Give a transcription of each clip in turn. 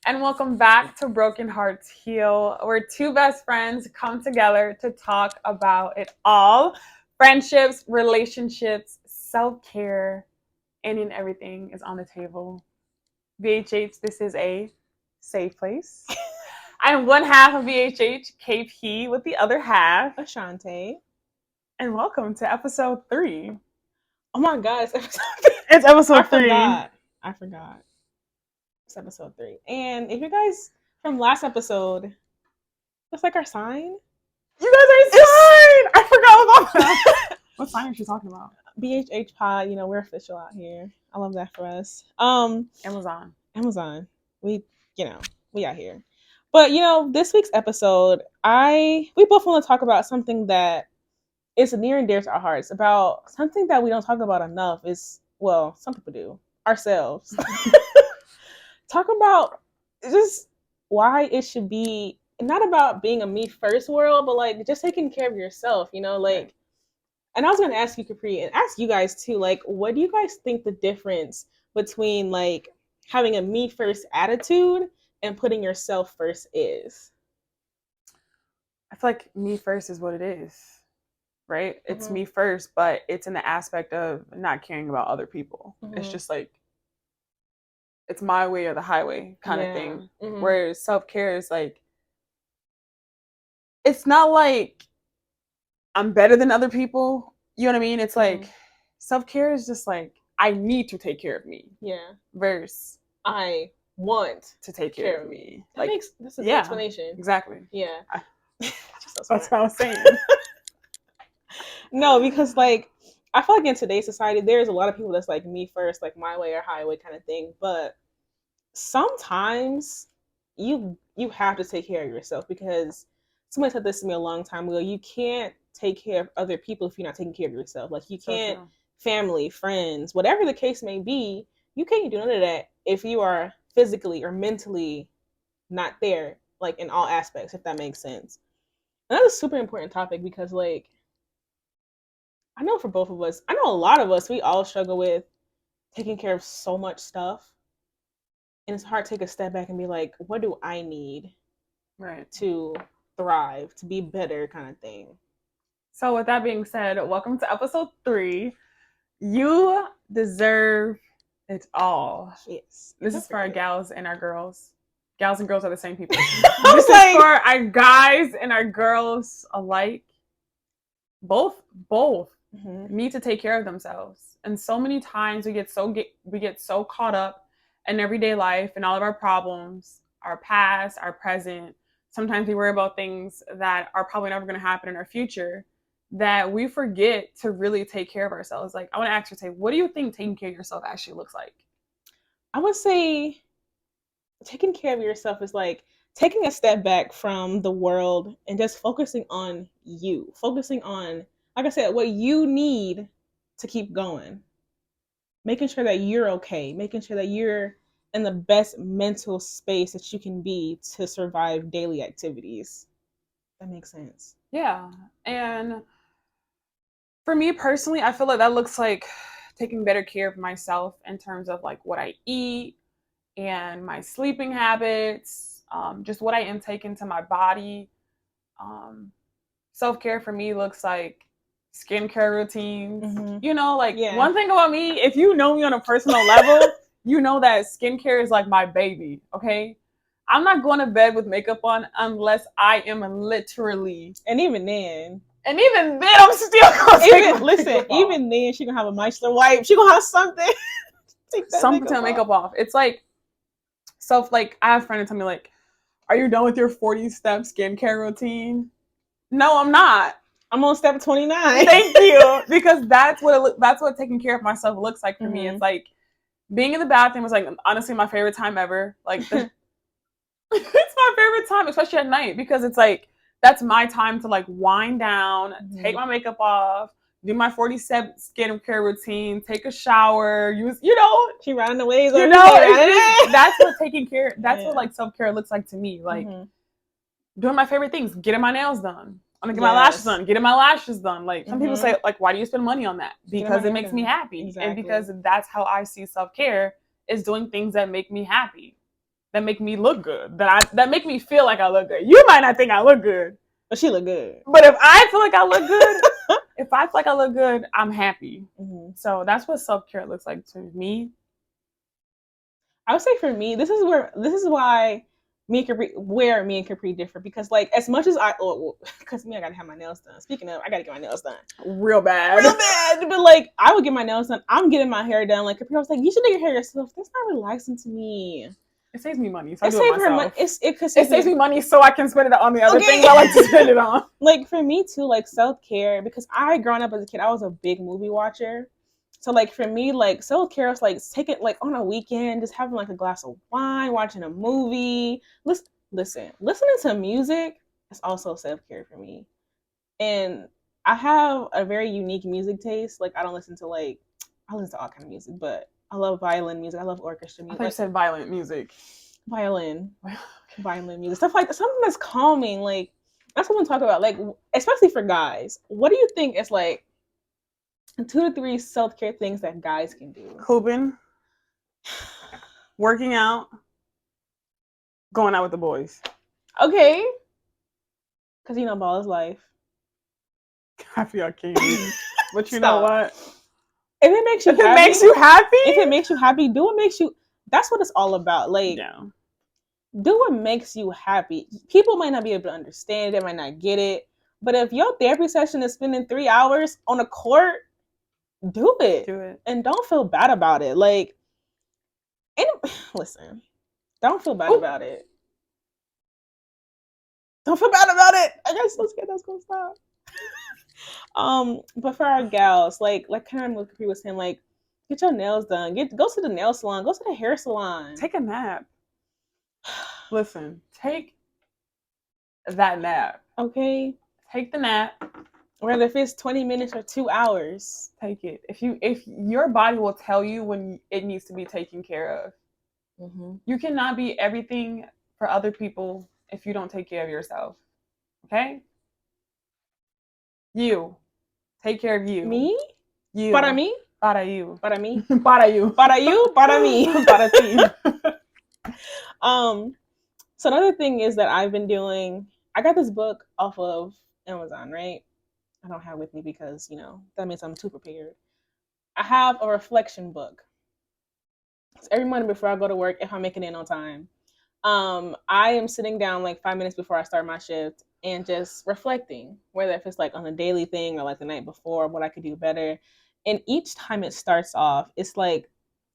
and welcome back to Broken Hearts Heal, where two best friends come together to talk about it all. Friendships, relationships, self-care, any and everything is on the table. VHH, this is a safe place. I am one half of VHH, KP, with the other half, Ashante. And welcome to episode 3. Oh my God, it's episode 3. It's episode 3. I forgot. It's episode 3. And if you guys from last episode, that's like our sign. You guys are sign. I forgot about that. What sign is she talking about? BHH Pod. We're official out here. I love that for us. Amazon. We out here. But this week's episode, we both want to talk about something that is near and dear to our hearts, about something that we don't talk about enough. Some people do, ourselves. Talk about just why it should be not about being a me first world, but like just taking care of yourself, And I was going to ask you, Capri, and ask you guys too, like, what do you guys think the difference between like having a me first attitude and putting yourself first is? I feel like me first is what it is, right? It's me first, but it's in the aspect of not caring about other people. It's just like, it's my way or the highway kind of thing. Whereas self-care is like, it's not like I'm better than other people. You know what I mean? It's like, self-care is just like, I need to take care of me. Yeah. Versus I want to take care of me. That's a good explanation. Exactly. Yeah. That's what I was saying. No, because like I feel like in today's society there's a lot of people that's like me first, like my way or highway kind of thing. But sometimes you have to take care of yourself, because somebody said this to me a long time ago. You can't take care of other people if you're not taking care of yourself. Like you can't, family, friends, whatever the case may be, you can't do none of that if you are physically or mentally not there, like in all aspects, if that makes sense. And that's a super important topic, because like I know for both of us, I know a lot of us, we all struggle with taking care of so much stuff. And it's hard to take a step back and be like, what do I need to thrive, to be better, kind of thing. So with that being said, welcome to episode 3. You deserve it all. Yes. This is for our gals and our girls. Gals and girls are the same people. This is for our guys and our girls alike. Both need to take care of themselves. And so many times we get so caught up in everyday life and all of our problems, our past, our present. Sometimes we worry about things that are probably never going to happen in our future, that we forget to really take care of ourselves. Like, I want to ask you, what do you think taking care of yourself actually looks like? I would say taking care of yourself is like taking a step back from the world and just focusing on you. Focusing on, like I said, what you need to keep going. Making sure that you're okay. Making sure that you're in the best mental space that you can be to survive daily activities. That makes sense. Yeah. And for me personally, I feel like that looks like taking better care of myself in terms of like what I eat and my sleeping habits, just what I intake into my body. Self-care for me looks like skincare routines. One thing about me, if you know me on a personal level, you know that skincare is like my baby, okay? I'm not going to bed with makeup on unless I am literally. And even then, I'm still going to even then, she gonna have a micellar wipe. She gonna have something. Something to makeup off. It's like, I have a friend who tell me like, are you done with your 40-step skincare routine? No, I'm not. I'm on step 29. Thank you. Because that's what taking care of myself looks like for me. It's like being in the bathroom was like honestly my favorite time ever. Like it's my favorite time, especially at night, because it's like that's my time to like wind down, take my makeup off, do my 40-step skincare routine, take a shower, she running the waves. That's what taking care. That's what like self-care looks like to me. Like doing my favorite things, getting my nails done. I'm gonna get my lashes done, getting my lashes done. Like some people say, like, why do you spend money on that? Because it makes me happy. Exactly. And because that's how I see self-care, is doing things that make me happy. that make me look good, that make me feel like I look good. You might not think I look good, but she look good. But if I feel like I look good, I'm happy. Mm-hmm. So that's what self-care looks like to me. I would say for me, this is why me and Capri differ, because like as much as because I gotta have my nails done. Speaking of, I gotta get my nails done real bad. But like I would get my nails done. I'm getting my hair done. Like Capri was like, you should do your hair yourself. That's not relaxing to me. It saves me money, so I do it myself. It saves me money, so I can spend it on the other things I like to spend it on. Like for me too, like self-care, because growing up as a kid, I was a big movie watcher. So like for me, like self-care is like taking like on a weekend, just having like a glass of wine, watching a movie, listening to music is also self-care for me. And I have a very unique music taste. Like I listen to all kind of music, but I love violin music. I love orchestra music. I thought you said violent music. Violin music, stuff like something that's calming. Like that's what I'm talking about. Like especially for guys, what do you think is like 2 to 3 self-care things that guys can do? Hooping, working out, going out with the boys. Okay, because ball is life. I feel king. But you know what? If it makes you happy, do what makes you. That's what it's all about. Like, do what makes you happy. People might not be able to understand it, they might not get it. But if your therapy session is spending 3 hours on a court, do it. And don't feel bad about it. Like, listen, don't feel bad about it. Don't feel bad about it. I got so scared that's gonna stop. But for our gals, like kind of what Capri was saying, like, get your nails done. Go to the nail salon. Go to the hair salon. Take a nap. Listen, take that nap. Okay. Take the nap. Whether if it's 20 minutes or 2 hours, take it. If your body will tell you when it needs to be taken care of. Mm-hmm. You cannot be everything for other people if you don't take care of yourself. Okay? You. Take care of you. Me? You. Para mí? Para you. Para mí? Para you. Para you? Para mí. Para ti. So another thing is that I've been doing, I got this book off of Amazon, right? I don't have it with me because, that means I'm too prepared. I have a reflection book. So every morning before I go to work, if I'm making it on time, I am sitting down like 5 minutes before I start my shift and just reflecting, whether if it's like on a daily thing or like the night before, what I could do better. And each time it starts off, it's like,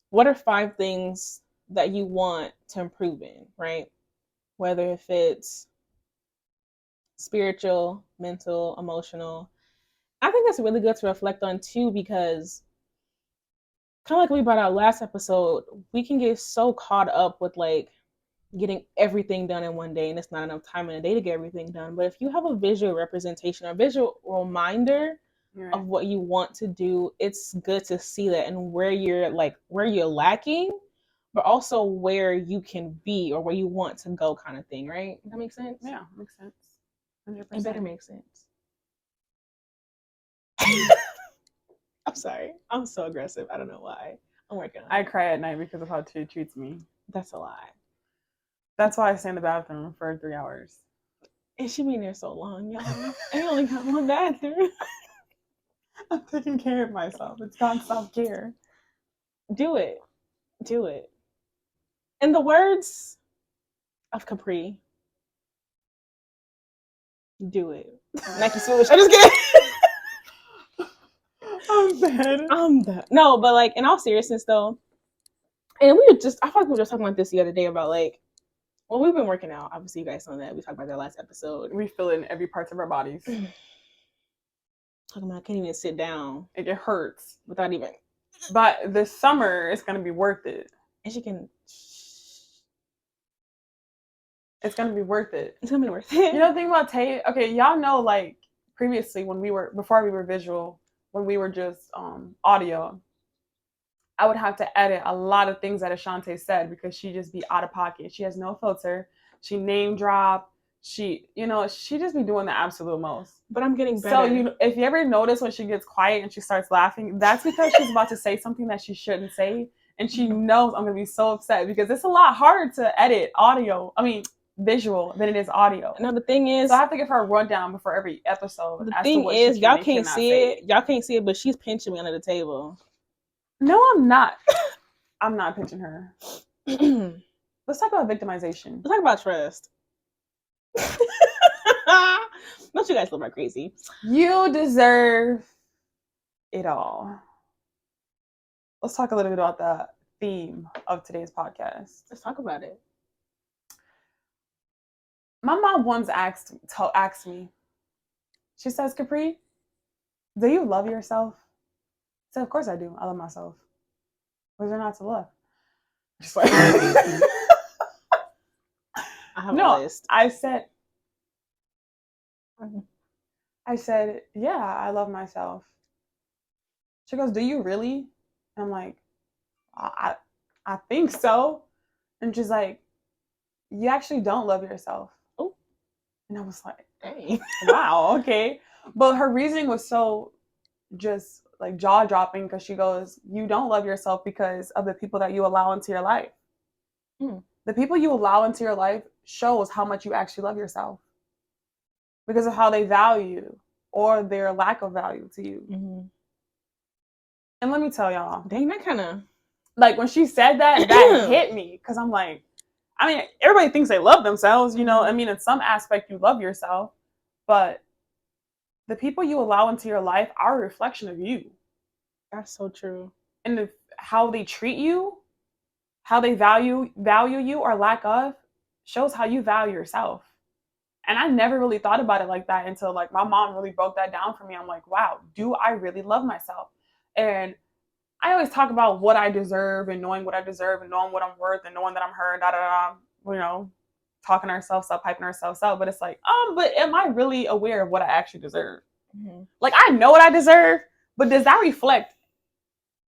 what are 5 things that you want to improve in, right? Whether if it's spiritual, mental, emotional. I think that's really good to reflect on too, because kind of like we brought out last episode, we can get so caught up with like getting everything done in one day, and it's not enough time in a day to get everything done. But if you have a visual representation or visual reminder of what you want to do, it's good to see that and where you're lacking, but also where you can be or where you want to go, kind of thing, right? That makes sense? Yeah, makes sense. 100%. It better make sense. I'm sorry. I'm so aggressive. I don't know why. I'm working on it. I cry at night because of how she treats me. That's a lie. That's why I stay in the bathroom for 3 hours. And she been there so long, y'all. I only got one bathroom. I'm taking care of myself. It's not self-care. Do it. Do it. In the words of Capri, do it. Nike swoosh. I'm just kidding. I'm dead. No, but like in all seriousness though, and I feel like we were just talking about this the other day about like, well, we've been working out. Obviously, you guys know that. We talked about that last episode. We feel it in every part of our bodies. Talking about I can't even sit down. It hurts without even. But this summer, it's gonna be worth it. And she can. It's gonna be worth it. It's gonna be worth it. You know the thing about Tay? Okay, y'all know like previously before we were visual, when we were just audio, I would have to edit a lot of things that Ashante said because she just be out of pocket. She has no filter. She name drop. She just be doing the absolute most. But I'm getting better. So if you ever notice when she gets quiet and she starts laughing, that's because she's about to say something that she shouldn't say, and she knows I'm gonna be so upset because it's a lot harder to edit visual than it is audio. No, the thing is, so I have to give her a rundown before every episode. The thing is, y'all can't see it. Y'all can't see it, but she's pinching me under the table. No, I'm not. I'm not pinching her. Let's talk about victimization. Let's talk about trust. Don't you guys look like crazy? You deserve it all. Let's talk a little bit about the theme of today's podcast. Let's talk about it. My mom once asked me, she says, Capri, do you love yourself? I said, of course I do. I love myself. What is there not to love? Just like, I have a list. I said, yeah, I love myself. She goes, do you really? And I'm like, I think so. And she's like, you actually don't love yourself. Oh. And I was like, dang. Wow, okay. But her reasoning was so just like jaw dropping because she goes, you don't love yourself because of the people that you allow into your life. The people you allow into your life shows how much you actually love yourself because of how they value or their lack of value to you. Mm-hmm. And let me tell y'all, dang, that kind of like when she said that hit me because I'm like, I mean, everybody thinks they love themselves, you know. I mean, in some aspect, you love yourself, but the people you allow into your life are a reflection of you. That's so true. And how they treat you, how they value you or lack of, shows how you value yourself. And I never really thought about it like that until like my mom really broke that down for me. I'm like, wow, do I really love myself? And I always talk about what I deserve and knowing what I deserve and knowing what I'm worth and knowing that I'm heard, you know, talking ourselves up, hyping ourselves up. But it's like, but am I really aware of what I actually deserve? Mm-hmm. Like, I know what I deserve, but does that reflect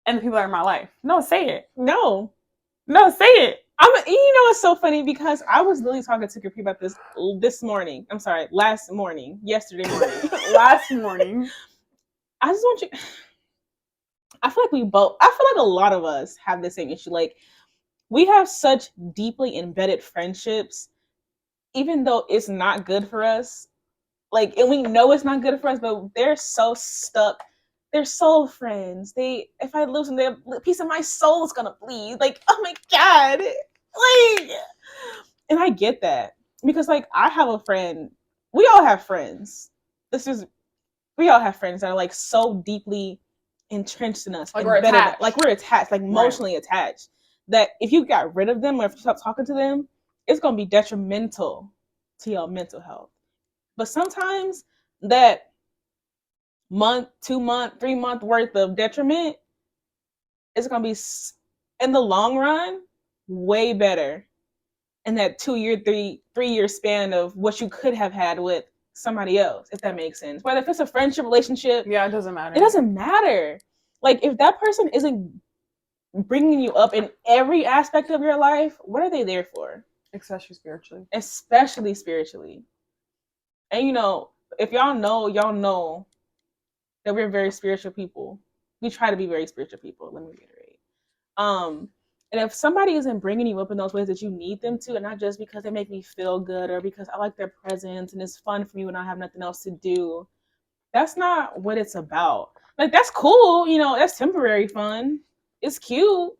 in the people that are in my life? No, say it. No, say it. You know, it's so funny because I was literally talking to Capri about this morning. I'm sorry, yesterday morning. Last morning. I just want you... I feel like a lot of us have the same issue. Like, we have such deeply embedded friendships, even though it's not good for us. Like, and we know it's not good for us, but they're so stuck. They're soul friends. If I lose them, a piece of my soul is gonna bleed. Like, oh my God. Like, and I get that. Because, like, I have a friend. We all have friends. We all have friends that are, like, so deeply entrenched in us. Like we're attached. Like emotionally attached. That if you got rid of them or if you stop talking to them, it's going to be detrimental to your mental health. But sometimes that month, 2 month, 3 month worth of detriment is going to be, in the long run, way better in that 2 year, 3 year span of what you could have had with somebody else, if that makes sense. Whether if it's a friendship, relationship, yeah, it doesn't matter. It doesn't matter. Like, if that person isn't bringing you up in every aspect of your life, what are they there for? Especially spiritually. And you know, if y'all know that we're very spiritual people. We try to be very spiritual people. Let me reiterate. And if somebody isn't bringing you up in those ways that you need them to, and not just because they make me feel good or because I like their presence and it's fun for me when I have nothing else to do, that's not what it's about. Like, that's cool, you know, that's temporary fun. It's cute.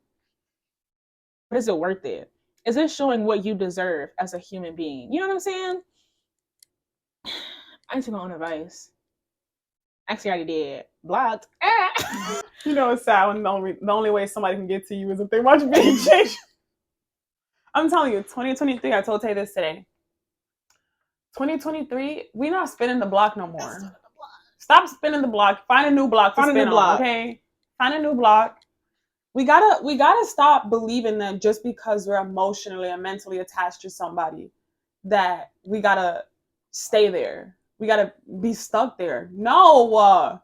But is it worth it? Is it showing what you deserve as a human being? You know what I'm saying? I need to take my own advice. Actually, I already did. Blocked. You know, it's sad when the only way somebody can get to you is if they watch Big Change. I'm telling you, 2023, I told Tay this today. 2023, we not spinning the block no more. Stop spinning the block. Find a new block to spin on, okay? Find a new block. We gotta stop believing that just because we're emotionally and mentally attached to somebody that we gotta stay there. We gotta be stuck there. No,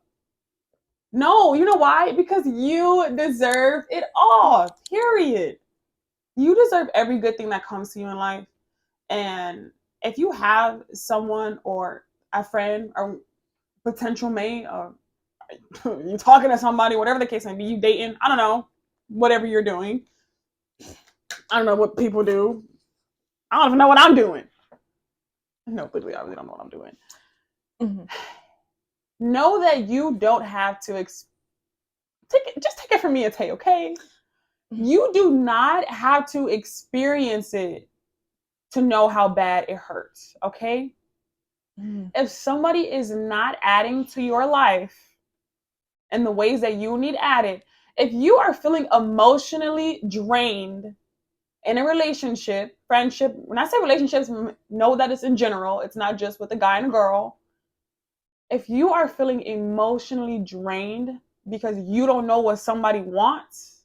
you know why? Because you deserve it all. Period. You deserve every good thing that comes to you in life. And if you have someone or a friend or potential mate or you talking to somebody, whatever the case may be, you dating, I don't know, whatever you're doing. I don't know what people do. I don't even know what I'm doing. No, literally, I really don't know what I'm doing. Mm-hmm. Know that you don't have to just take it from me and Tay, okay? Mm-hmm. You do not have to experience it to know how bad it hurts, okay? Mm-hmm. If somebody is not adding to your life in the ways that you need added, if you are feeling emotionally drained in a relationship, friendship, when I say relationships, know that it's in general, it's not just with a guy and a girl. If you are feeling emotionally drained because you don't know what somebody wants,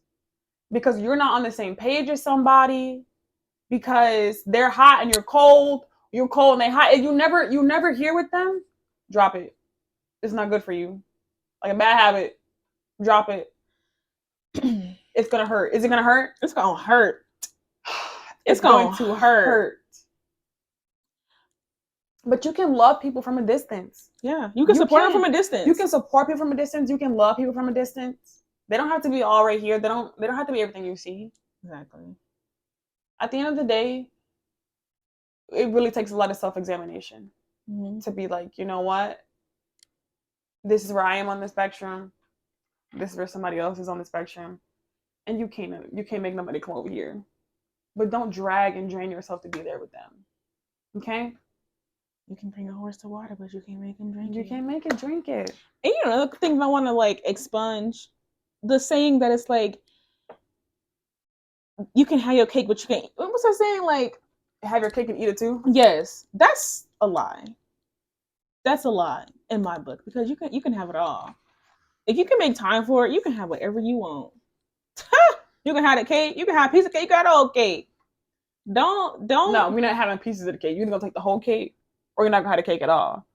because you're not on the same page as somebody, because they're hot and you're cold and they hot, and you never hear with them, drop it. It's not good for you. Like a bad habit, drop it. It's gonna hurt. Is it gonna hurt? It's gonna hurt. It's going to hurt. But you can love people from a distance. Yeah, you can support them from a distance. You can support people from a distance. You can love people from a distance. They don't have to be all right here. They don't have to be everything you see. Exactly. At the end of the day, it really takes a lot of self-examination to be like, you know what? This is where I am on the spectrum. This is where somebody else is on the spectrum. And you can't make nobody come over here. But don't drag and drain yourself to be there with them. Okay? You can bring a horse to water, but you can't make him drink it. You can't make it drink it. And you know, the thing I want to like expunge, the saying that it's like, you can have your cake, but you can't. What was I saying? Like, have your cake and eat it too? Yes, that's a lie. That's a lie in my book, because you can have it all. If you can make time for it, you can have whatever you want. You can have the cake. You can have a piece of cake. You got a whole cake. Don't. No, we're not having pieces of the cake. You're gonna take the whole cake, or you're not gonna have the cake at all.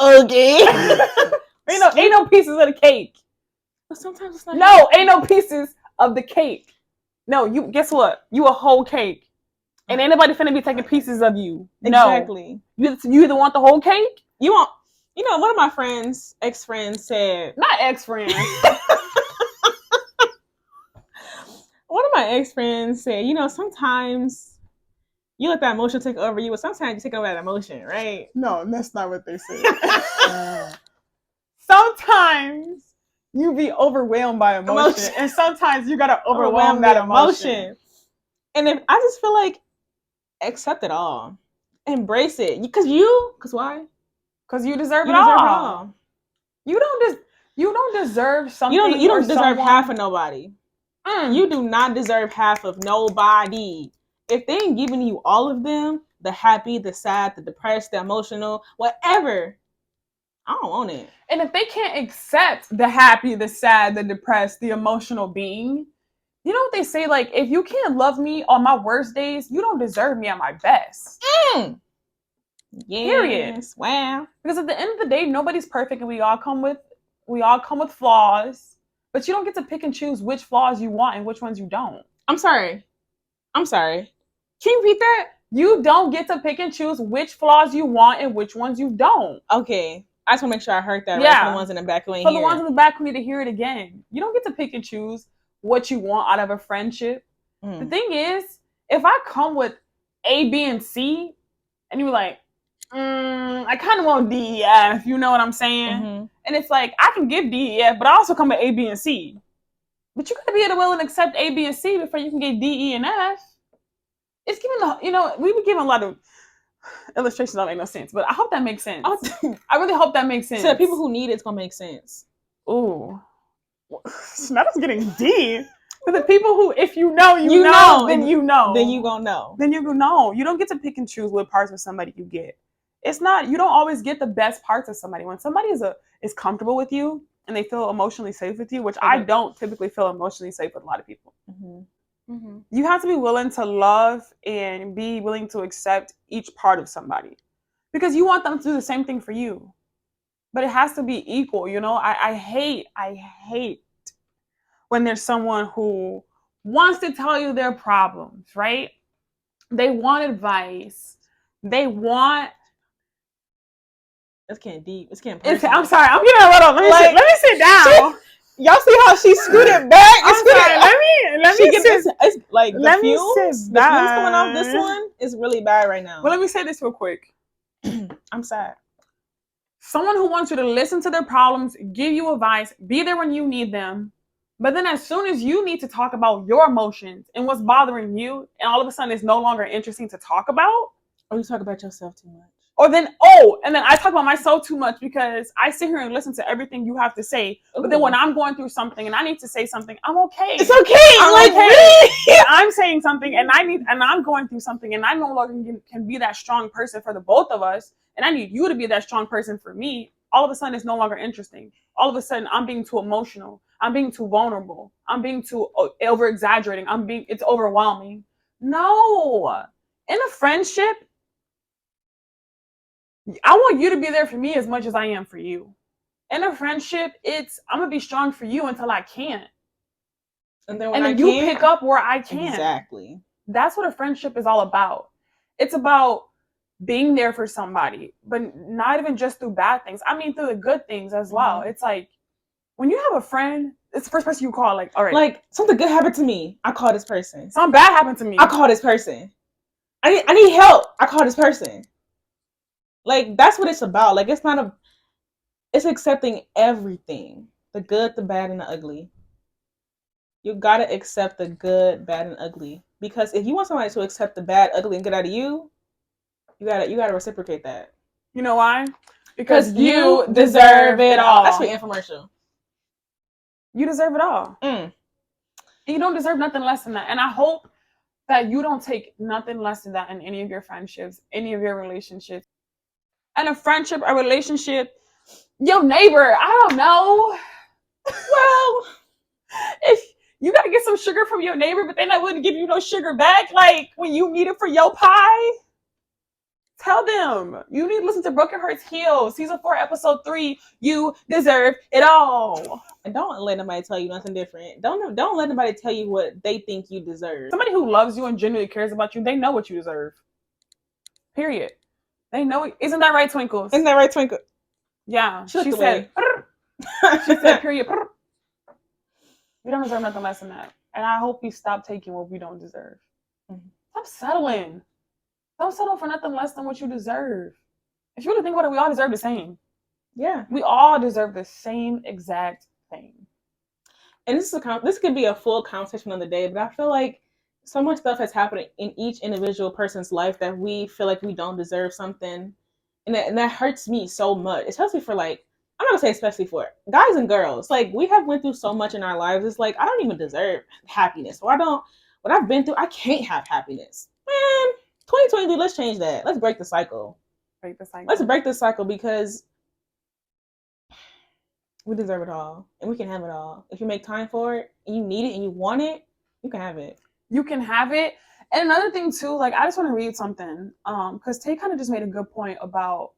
Okay. ain't no pieces of the cake. But sometimes it's not. No, ain't no pieces of the cake. No, you guess what? You a whole cake, and ain't nobody finna be taking pieces of you. Exactly. No. You either want the whole cake. You want. You know, one of my friends, ex-friends said. Not ex-friends. One of my ex-friends said, you know, sometimes you let that emotion take over you, but sometimes you take over that emotion, right? No, that's not what they said. Sometimes you be overwhelmed by emotion, and sometimes you gotta overwhelm that emotion. And if I just feel like, accept it all, embrace it, because why? Because you deserve it all. You don't deserve something. You don't deserve half of nobody. You do not deserve half of nobody. If they ain't giving you all of them, the happy, the sad, the depressed, the emotional, whatever, I don't want it. And if they can't accept the happy, the sad, the depressed, the emotional being, you know what they say? Like, if you can't love me on my worst days, you don't deserve me at my best. Yes. Period. Wow. Because at the end of the day, nobody's perfect, and we all come with flaws. But you don't get to pick and choose which flaws you want and which ones you don't. I'm sorry. Can you repeat that? You don't get to pick and choose which flaws you want and which ones you don't. Okay. I just want to make sure I heard that right. For the ones in the back who ain't hear. For the ones in the back who need to hear it again. You don't get to pick and choose what you want out of a friendship. The thing is, if I come with A, B, and C, and you're like, I kind of want D, E, F, you know what I'm saying? Mm-hmm. And it's like, I can give D, E, F, but I also come with A, B, and C. But you gotta be able to will and accept A, B, and C before you can get D, E, and F. It's giving we be giving a lot of illustrations that make no sense, but I hope that makes sense. I really hope that makes sense. So the people who need it's gonna make sense. Ooh. Now that's getting deep. For the people who, if you know, you know, then you know. Then you gonna know. Then you gonna know. You don't get to pick and choose what parts of somebody you get. It's not, you don't always get the best parts of somebody. When somebody is comfortable with you and they feel emotionally safe with you, which I don't typically feel emotionally safe with a lot of people. Mm-hmm. Mm-hmm. You have to be willing to love and be willing to accept each part of somebody, because you want them to do the same thing for you. But it has to be equal, you know? I hate when there's someone who wants to tell you their problems, right? They want advice. They want It's getting deep. It's getting personal. I'm sorry. I'm getting a little. Let me sit down. Y'all see how she scooted back? I'm sorry. Let me sit. It's like the fumes coming off this one is really bad right now. Well, let me say this real quick. I'm sad. Someone who wants you to listen to their problems, give you advice, be there when you need them. But then as soon as you need to talk about your emotions and what's bothering you, and all of a sudden it's no longer interesting to talk about. Or you talk about yourself too much. And then I talk about myself too much because I sit here and listen to everything you have to say. But then when I'm going through something and I need to say something, I'm okay. It's okay. I'm okay. Really? I'm saying something and I'm going through something and I no longer can be that strong person for the both of us. And I need you to be that strong person for me. All of a sudden, it's no longer interesting. All of a sudden, I'm being too emotional. I'm being too vulnerable. I'm being too over-exaggerating. It's overwhelming. No. In a friendship, I want you to be there for me as much as I am for you. In a friendship, I'm going to be strong for you until I can't. And then you pick up where I can. Exactly. That's what a friendship is all about. It's about being there for somebody, but not even just through bad things. I mean, through the good things as well. Mm-hmm. It's like when you have a friend, it's the first person you call. Like, all right, like something good happened to me, I call this person. Something bad happened to me, I call this person. I need help, I call this person. Like that's what it's about. Like it's accepting everything, the good, the bad, and the ugly. You gotta accept the good, bad, and ugly. Because if you want somebody to accept the bad, ugly, and good out of you, you gotta reciprocate that. You know why? Because you deserve it all. That's for infomercial. You deserve it all. And you don't deserve nothing less than that. And I hope that you don't take nothing less than that in any of your friendships, any of your relationships. And a friendship, a relationship, your neighbor, I don't know. Well, if you gotta get some sugar from your neighbor, but they're not willing to give you no sugar back, like when you need it for your pie. Tell them you need to listen to BrokenHeartsHeal, season 4, episode 3. You deserve it all. And don't let nobody tell you nothing different. Don't let nobody tell you what they think you deserve. Somebody who loves you and genuinely cares about you, they know what you deserve. Period. They know it. Isn't that right, Twinkles? Isn't that right, Twinkle? Yeah. She said, she said, period. We don't deserve nothing less than that. And I hope we stop taking what we don't deserve. Mm-hmm. Stop settling. Don't settle for nothing less than what you deserve. If you really think about it, we all deserve the same. Yeah. We all deserve the same exact thing. And this could be a full conversation on the day, but I feel like so much stuff has happened in each individual person's life that we feel like we don't deserve something. And that hurts me so much, especially for like, I'm not gonna say especially for guys and girls. Like we have went through so much in our lives. It's like, I don't even deserve happiness. Or what I've been through, I can't have happiness. Man, 2023, let's change that. Let's break the cycle. Let's break the cycle because we deserve it all. And we can have it all. If you make time for it, and you need it, and you want it, you can have it. You can have it. And another thing too, like I just want to read something. Because Tay kind of just made a good point about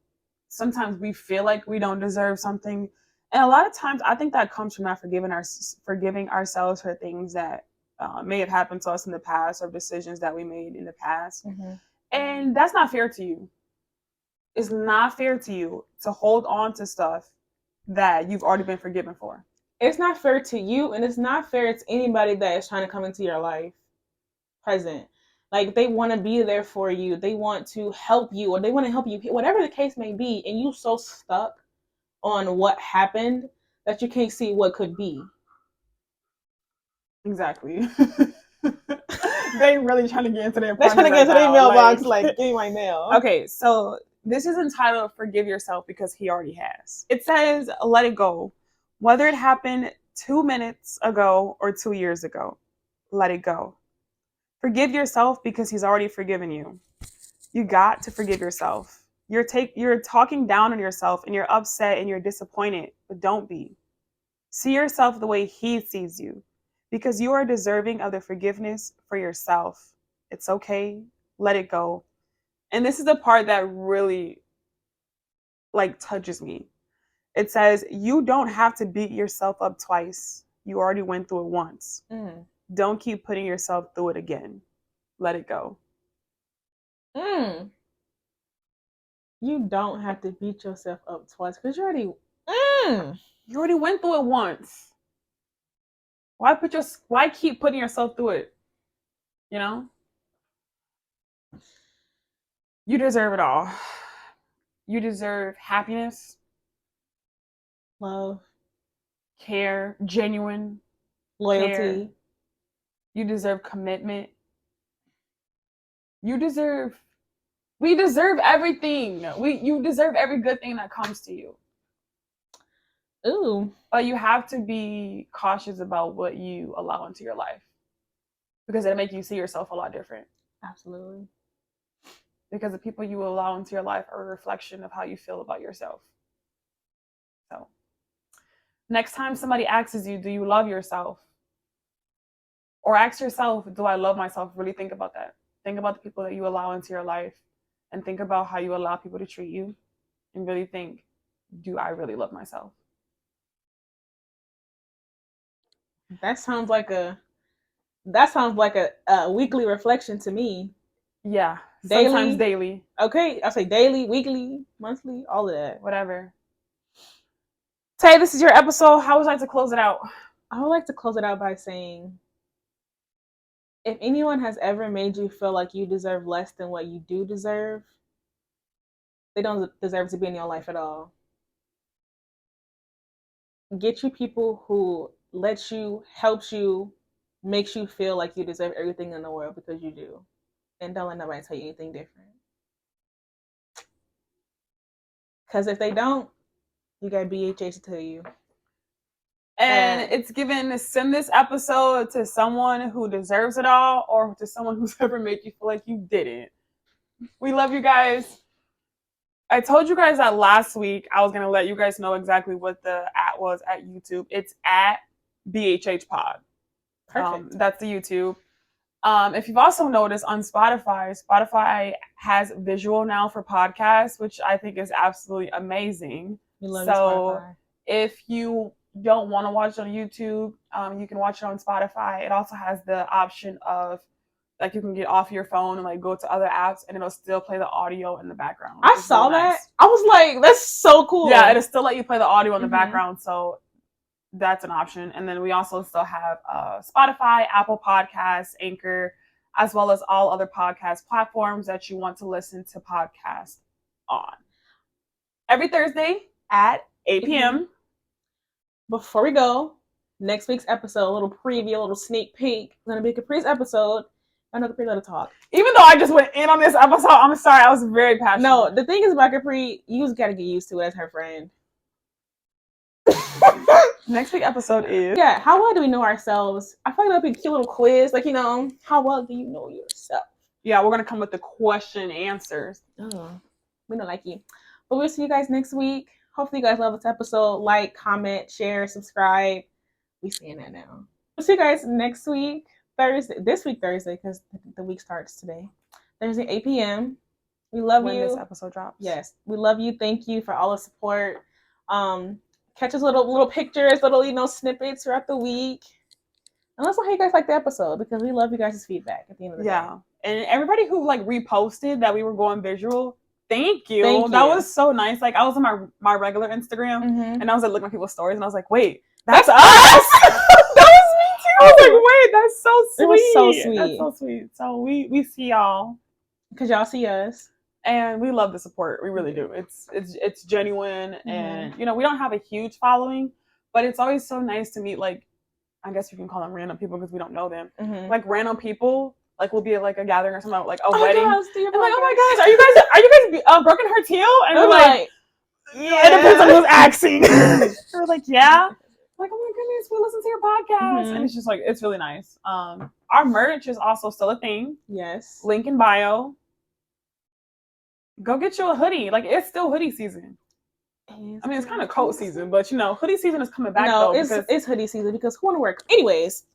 sometimes we feel like we don't deserve something. And a lot of times I think that comes from not forgiving ourselves for things that may have happened to us in the past or decisions that we made in the past. Mm-hmm. And that's not fair to you. It's not fair to you to hold on to stuff that you've already been forgiven for. It's not fair to you, and it's not fair to anybody that is trying to come into your life present. Like they want to be there for you. They want to help you, or they want to help you, whatever the case may be. And you so stuck on what happened that you can't see what could be. Exactly. They really trying to get into their mailbox, like, give me my mail. Okay, so this is entitled Forgive Yourself because he already has. It says, let it go. Whether it happened 2 minutes ago or 2 years ago, let it go. Forgive yourself because he's already forgiven you. You got to forgive yourself. You're talking down on yourself and you're upset and you're disappointed, but don't be. See yourself the way he sees you because you are deserving of the forgiveness for yourself. It's okay. Let it go. And this is the part that really like touches me. It says, you don't have to beat yourself up twice. You already went through it once. Don't keep putting yourself through it again. Let it go. You don't have to beat yourself up twice because you already went through it once. Why keep putting yourself through it? You know? You deserve it all. You deserve happiness, love, care, genuine loyalty. Care. You deserve commitment. We deserve everything. You deserve every good thing that comes to you. Ooh. But you have to be cautious about what you allow into your life. Because it'll make you see yourself a lot different. Absolutely. Because the people you allow into your life are a reflection of how you feel about yourself. So, next time somebody asks you, do you love yourself? Or ask yourself, do I love myself? Really think about that. Think about the people that you allow into your life and think about how you allow people to treat you and really think, do I really love myself? That sounds like a weekly reflection to me. Yeah. Sometimes daily. Okay, I'll say daily, weekly, monthly, all of that. Whatever. Tay, this is your episode. How would you like to close it out? I would like to close it out by saying, if anyone has ever made you feel like you deserve less than what you do deserve, they don't deserve to be in your life at all. Get you people who lets you, helps you, makes you feel like you deserve everything in the world because you do. And don't let nobody tell you anything different. Because if they don't, you got BHH to tell you. And it's given to send this episode to someone who deserves it all or to someone who's ever made you feel like you didn't. We love you guys. I told you guys that last week I was going to let you guys know exactly what the @ was at YouTube. It's at BHH Pod. Perfect. That's the YouTube. If you've also noticed on Spotify has visual now for podcasts, which I think is absolutely amazing. We love Spotify. If you don't want to watch it on YouTube, you can watch it on Spotify. It also has the option of like you can get off your phone and like go to other apps and it'll still play the audio in the background. I saw that. Nice. I was like, that's so cool. Yeah, it'll still let you play the audio in the background. So that's an option. And then we also still have Spotify, Apple Podcasts, Anchor, as well as all other podcast platforms that you want to listen to podcasts on. Every Thursday at 8 p.m. Before we go, next week's episode, a little preview, a little sneak peek. It's going to be a Capri's episode. I know Capri let it talk. Even though I just went in on this episode, I'm sorry. I was very passionate. No, the thing is about Capri, you just got to get used to it as her friend. Next week's episode is... Yeah, how well do we know ourselves? I feel like that'll be a cute little quiz. Like, how well do you know yourself? Yeah, we're going to come with the question answers. Oh, we don't like you. But we'll see you guys next week. Hopefully you guys love this episode. Like, comment, share, subscribe. We're saying that now. We'll see you guys next week, Thursday. This week, Thursday, because the week starts today. Thursday, 8 p.m. We love you. When this episode drops. Yes, we love you. Thank you for all the support. Catch us little pictures, little snippets throughout the week. And let us know how you guys like the episode because we love you guys' feedback at the end of the day. Yeah, and everybody who reposted that we were going visual. Thank you. That was so nice. Like I was on my regular Instagram and I was looking at people's stories and I was like, wait, that's us. That was me too. I was like, wait, that's so sweet. It was so sweet. That's so sweet. So we see y'all because y'all see us. And we love the support. We really do. It's genuine and we don't have a huge following, but it's always so nice to meet I guess you can call them random people because we don't know them. Like random people. Like we'll be at like a gathering or something, like a wedding. Gosh, and like, oh my gosh, are you guys BrokenHeartsHeal? And we're like, yeah. It depends on who's asking. We're like, yeah. Like, oh my goodness, we listen to your podcast, and it's just like it's really nice. Our merch is also still a thing. Yes. Link in bio. Go get you a hoodie. Like it's still hoodie season. I mean, it's kind of coat season, but hoodie season is coming back. No, it's hoodie season because who want to work? Anyways.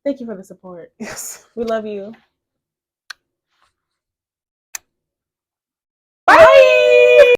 Thank you for the support. Yes. We love you.